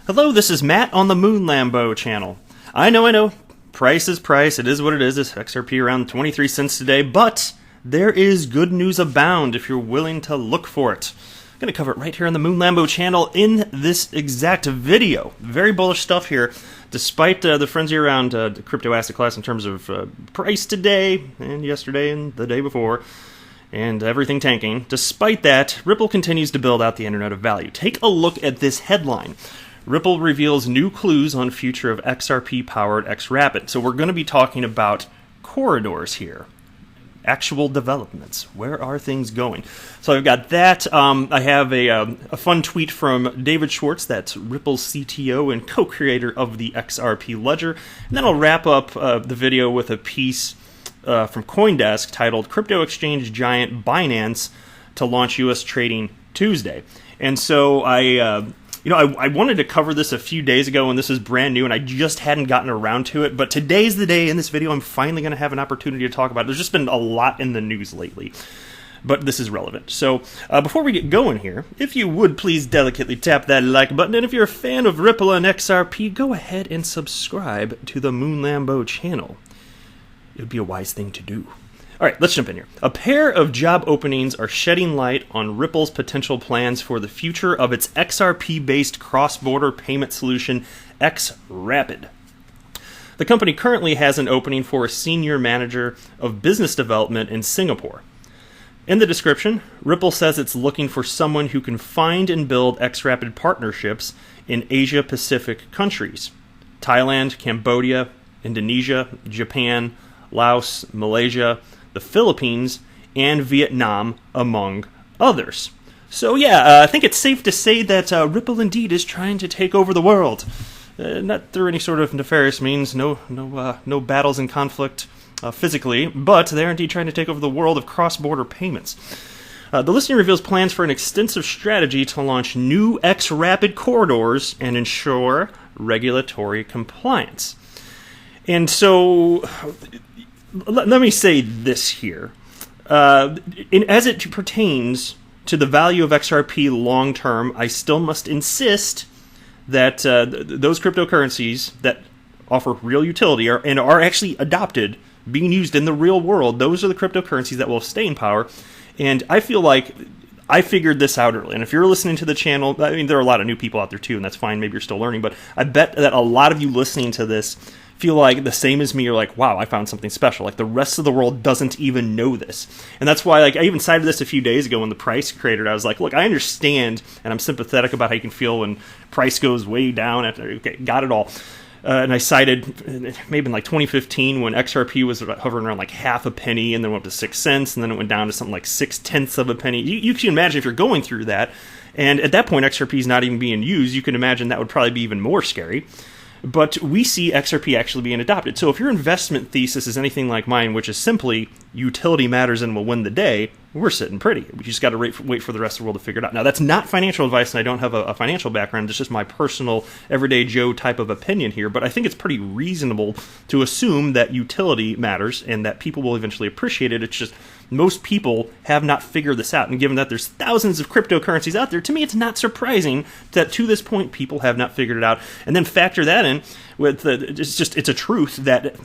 Hello, this is Matt on the Moon Lambo channel. I know. Price is price. It is what it is. It's XRP around 23 cents today, but there is good news abound if you're willing to look for it. I'm going to cover it right here on the Moon Lambo channel in this exact video. Very bullish stuff here, despite the frenzy around the crypto asset class in terms of price today and yesterday and the day before, and everything tanking. Despite that, Ripple continues to build out the Internet of Value. Take a look at this headline. Ripple reveals new clues on future of XRP-powered XRapid. So we're going to be talking about corridors here. Actual developments. Where are things going? So I've got that. I have a fun tweet from David Schwartz, that's Ripple's CTO and co-creator of the XRP ledger. And then I'll wrap up the video with a piece from CoinDesk titled Crypto Exchange Giant Binance to Launch US Trading Tuesday. And so I wanted to cover this a few days ago, and this is brand new, and I just hadn't gotten around to it. But today's the day in this video I'm finally going to have an opportunity to talk about it. There's just been a lot in the news lately, but this is relevant. So before we get going here, if you would please delicately tap that like button, and if you're a fan of Ripple and XRP, go ahead and subscribe to the Moon Lambo channel. It would be a wise thing to do. All right, let's jump in here. A pair of job openings are shedding light on Ripple's potential plans for the future of its XRP-based cross-border payment solution, XRapid. The company currently has an opening for a senior manager of business development in Singapore. In the description, Ripple says it's looking for someone who can find and build XRapid partnerships in Asia-Pacific countries: Thailand, Cambodia, Indonesia, Japan, Laos, Malaysia, the Philippines, and Vietnam, among others. So yeah, I think it's safe to say that Ripple indeed is trying to take over the world. Not through any sort of nefarious means, no battles and conflict physically, but they're indeed trying to take over the world of cross-border payments. The listing reveals plans for an extensive strategy to launch new XRapid corridors and ensure regulatory compliance. And so, let me say this here. As it pertains to the value of XRP long-term, I still must insist that those cryptocurrencies that offer real utility and are actually adopted, being used in the real world, those are the cryptocurrencies that will stay in power. And I feel like I figured this out early. And if you're listening to the channel, I mean, there are a lot of new people out there too, and that's fine. Maybe you're still learning. But I bet that a lot of you listening to this feel like the same as me. You're like, wow, I found something special. Like the rest of the world doesn't even know this. And that's why, like, I even cited this a few days ago when the price created. I was like, look, I understand and I'm sympathetic about how you can feel when price goes way down. Okay, got it all. And I cited maybe in like 2015 when XRP was hovering around like half a penny, and then went up to 6 cents, and then it went down to something like 0.6 of a penny. You can imagine if you're going through that, and at that point XRP is not even being used, you can imagine that would probably be even more scary. But we see XRP actually being adopted. So if your investment thesis is anything like mine, which is simply utility matters and will win the day, we're sitting pretty. We just got to wait for the rest of the world to figure it out. Now, that's not financial advice, and I don't have a financial background. It's just my personal, everyday Joe type of opinion here. But I think it's pretty reasonable to assume that utility matters and that people will eventually appreciate it. It's just most people have not figured this out. And given that there's thousands of cryptocurrencies out there, to me it's not surprising that to this point people have not figured it out. And then factor that in with it's a truth that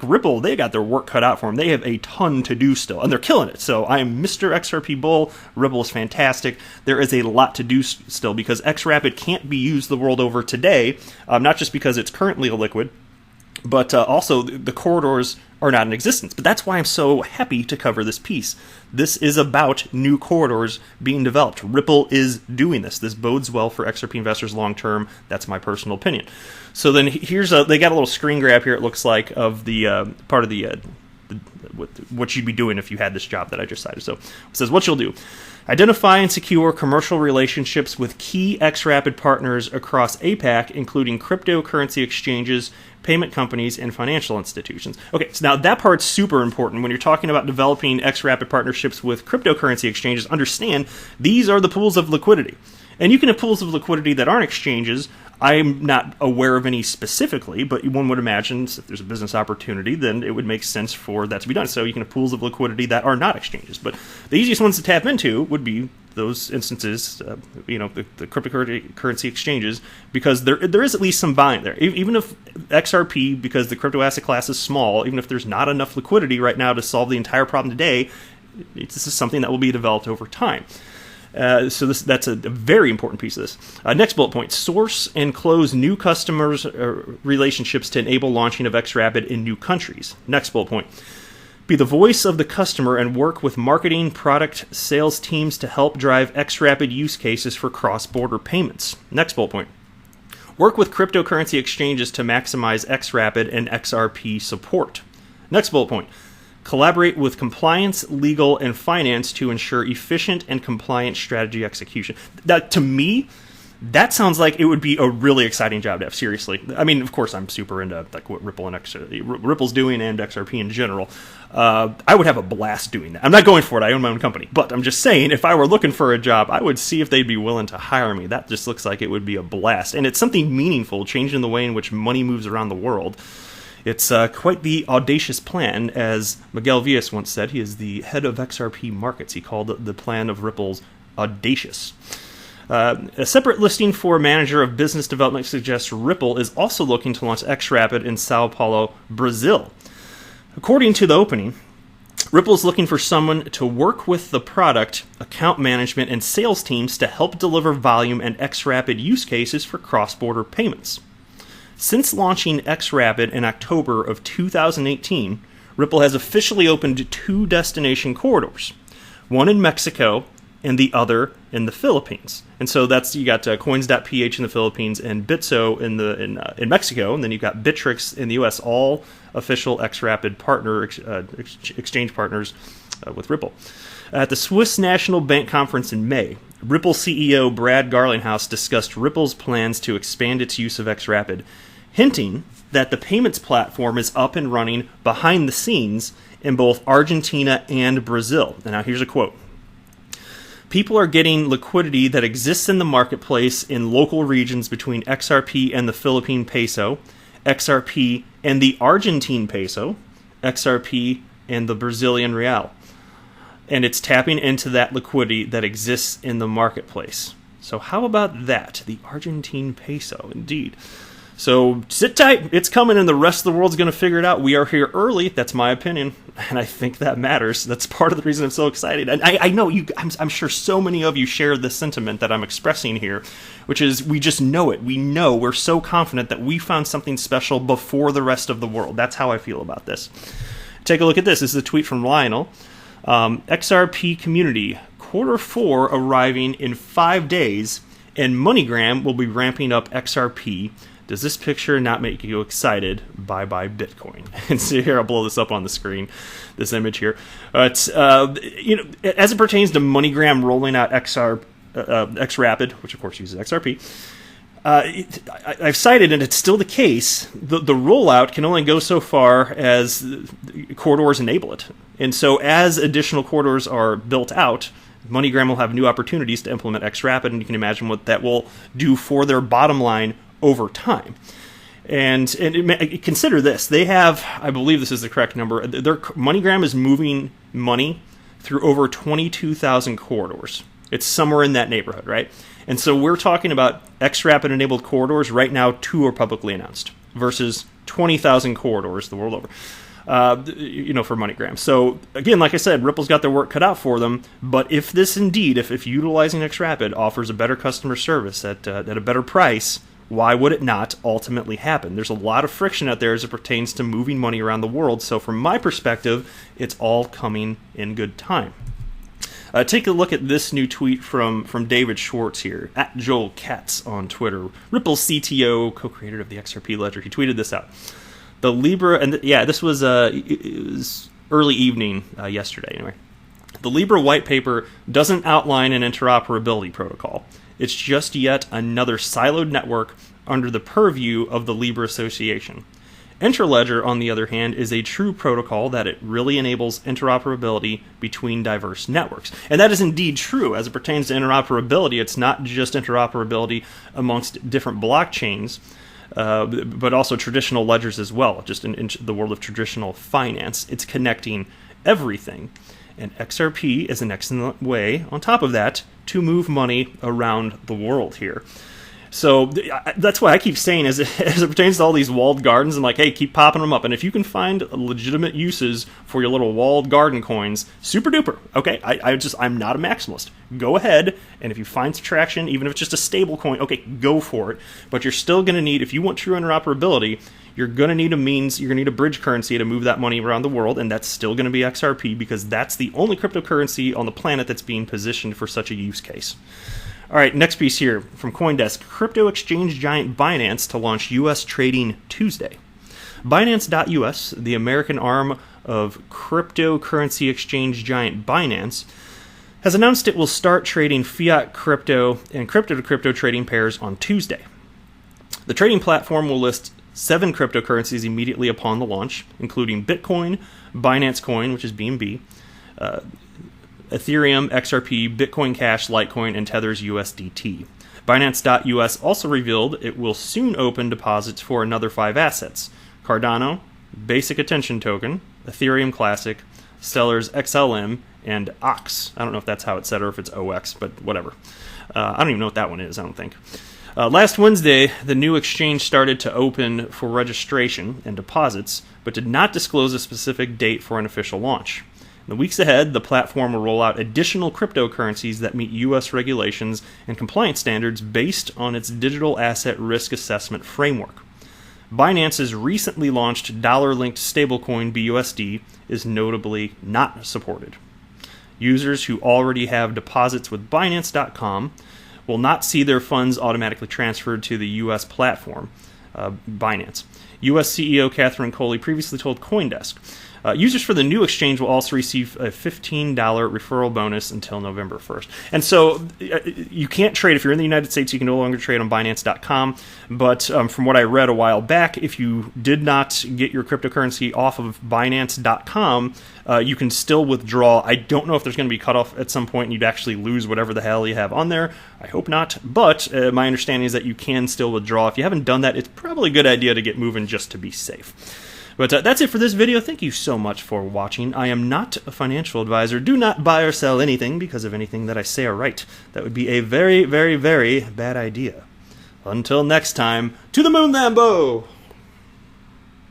Ripple, they got their work cut out for them. They have a ton to do still, and they're killing it. So I am Mr. XRP Bull. Ripple is fantastic. There is a lot to do still because XRapid can't be used the world over today, not just because it's currently illiquid, but also the corridors are not in existence. But that's why I'm so happy to cover this piece. This is about new corridors being developed. Ripple is doing this. This bodes well for XRP investors long term. That's my personal opinion. So then here's they got a little screen grab here, it looks like, of the part of the what you'd be doing if you had this job that I just cited. So it says what you'll do. Identify and secure commercial relationships with key XRapid partners across APAC, including cryptocurrency exchanges, payment companies, and financial institutions. Okay, so now that part's super important. When you're talking about developing XRapid partnerships with cryptocurrency exchanges, understand these are the pools of liquidity. And you can have pools of liquidity that aren't exchanges, I'm not aware of any specifically, but one would imagine if there's a business opportunity, then it would make sense for that to be done. So you can have pools of liquidity that are not exchanges. But the easiest ones to tap into would be those instances, the cryptocurrency exchanges, because there is at least some buying there. Even if XRP, because the crypto asset class is small, even if there's not enough liquidity right now to solve the entire problem today, this is something that will be developed over time. So that's a very important piece of this. Next bullet point, source and close new customers relationships to enable launching of XRapid in new countries. Next bullet point, be the voice of the customer and work with marketing, product, sales teams to help drive XRapid use cases for cross-border payments. Next bullet point, work with cryptocurrency exchanges to maximize XRapid and XRP support. Next bullet point, collaborate with compliance, legal, and finance to ensure efficient and compliant strategy execution. That, to me, that sounds like it would be a really exciting job to have, seriously. I mean, of course, I'm super into like what Ripple's doing and XRP in general. I would have a blast doing that. I'm not going for it. I own my own company. But I'm just saying, if I were looking for a job, I would see if they'd be willing to hire me. That just looks like it would be a blast. And it's something meaningful, changing the way in which money moves around the world. It's quite the audacious plan, as Miguel Villas once said. He is the head of XRP markets. He called the plan of Ripple's audacious. A separate listing for manager of business development suggests Ripple is also looking to launch XRapid in Sao Paulo, Brazil. According to the opening, Ripple is looking for someone to work with the product, account management, and sales teams to help deliver volume and XRapid use cases for cross-border payments. Since launching XRapid in October of 2018, Ripple has officially opened 2 destination corridors, one in Mexico and the other in the Philippines. And so that's, you got coins.ph in the Philippines and Bitso in Mexico, and then you've got Bittrex in the US, all official XRapid partner exchange partners with Ripple. At the Swiss National Bank Conference in May, Ripple CEO Brad Garlinghouse discussed Ripple's plans to expand its use of XRapid, hinting that the payments platform is up and running behind the scenes in both Argentina and Brazil. And now here's a quote. People are getting liquidity that exists in the marketplace in local regions between XRP and the Philippine peso, XRP and the Argentine peso, XRP and the Brazilian real. And it's tapping into that liquidity that exists in the marketplace. So how about that? The Argentine peso, indeed. So sit tight. It's coming, and the rest of the world's going to figure it out. We are here early. That's my opinion, and I think that matters. That's part of the reason I'm so excited. And I know you. I'm sure so many of you share this sentiment that I'm expressing here, which is we just know it. We're so confident that we found something special before the rest of the world. That's how I feel about this. Take a look at this. This is a tweet from Lionel. XRP community, Q4 arriving in 5 days, and MoneyGram will be ramping up XRP. Does this picture not make you excited? Bye Bitcoin. And so here, I'll blow this up on the screen, this image here. As it pertains to MoneyGram rolling out XRapid, which of course uses XRP, I've cited, and it's still the case, the rollout can only go so far as corridors enable it. And so as additional corridors are built out, MoneyGram will have new opportunities to implement XRapid, and you can imagine what that will do for their bottom line over time. And consider this. They have, I believe this is the correct number, MoneyGram is moving money through over 22,000 corridors. It's somewhere in that neighborhood, right? And so we're talking about XRapid-enabled corridors. Right now, 2 are publicly announced versus 20,000 corridors the world over, for MoneyGram. So again, like I said, Ripple's got their work cut out for them. But if this indeed, if utilizing XRapid offers a better customer service at a better price, why would it not ultimately happen? There's a lot of friction out there as it pertains to moving money around the world. So from my perspective, it's all coming in good time. Take a look at this new tweet from David Schwartz here, at Joel Katz on Twitter, Ripple CTO, co-creator of the XRP ledger. He tweeted this out. The Libra, and this was, it was early evening yesterday anyway. The Libra white paper doesn't outline an interoperability protocol. It's just yet another siloed network under the purview of the Libra Association. Interledger, on the other hand, is a true protocol that it really enables interoperability between diverse networks. And that is indeed true. As it pertains to interoperability, it's not just interoperability amongst different blockchains, but also traditional ledgers as well, just in the world of traditional finance. It's connecting everything. And XRP is an excellent way, on top of that, to move money around the world here. So that's why I keep saying, as it pertains to all these walled gardens, I'm like, hey, keep popping them up. And if you can find legitimate uses for your little walled garden coins, super duper. Okay, I'm not a maximalist. Go ahead, and if you find some traction, even if it's just a stable coin, okay, go for it. But you're still going to need, if you want true interoperability, you're going to need a means, you're going to need a bridge currency to move that money around the world, and that's still going to be XRP, because that's the only cryptocurrency on the planet that's being positioned for such a use case. All right, next piece here from CoinDesk. Crypto exchange giant Binance to launch U.S. trading Tuesday. Binance.US, the American arm of cryptocurrency exchange giant Binance, has announced it will start trading fiat crypto and crypto-to-crypto trading pairs on Tuesday. The trading platform will list 7 cryptocurrencies immediately upon the launch, including Bitcoin, Binance Coin, which is BNB, Ethereum, XRP, Bitcoin Cash, Litecoin, and Tether's USDT. Binance.US also revealed it will soon open deposits for another 5 assets: Cardano, Basic Attention Token, Ethereum Classic, Stellar's XLM, and OX. I don't know if that's how it's said or if it's OX, but whatever. I don't even know what that one is, I don't think. Last Wednesday, the new exchange started to open for registration and deposits, but did not disclose a specific date for an official launch. In the weeks ahead, the platform will roll out additional cryptocurrencies that meet U.S. regulations and compliance standards based on its digital asset risk assessment framework. Binance's recently launched dollar-linked stablecoin BUSD is notably not supported. Users who already have deposits with Binance.com will not see their funds automatically transferred to the U.S. platform, Binance. U.S. CEO Catherine Coley previously told CoinDesk. Users for the new exchange will also receive a $15 referral bonus until November 1st. And so you can't trade, if you're in the United States, you can no longer trade on Binance.com. But from what I read a while back, if you did not get your cryptocurrency off of Binance.com, you can still withdraw. I don't know if there's going to be cut off at some point and you'd actually lose whatever the hell you have on there. I hope not. But my understanding is that you can still withdraw. If you haven't done that, it's probably a good idea to get moving just to be safe. But that's it for this video. Thank you so much for watching. I am not a financial advisor. Do not buy or sell anything because of anything that I say or write. That would be a very, very, very bad idea. Until next time, to the moon, Lambo!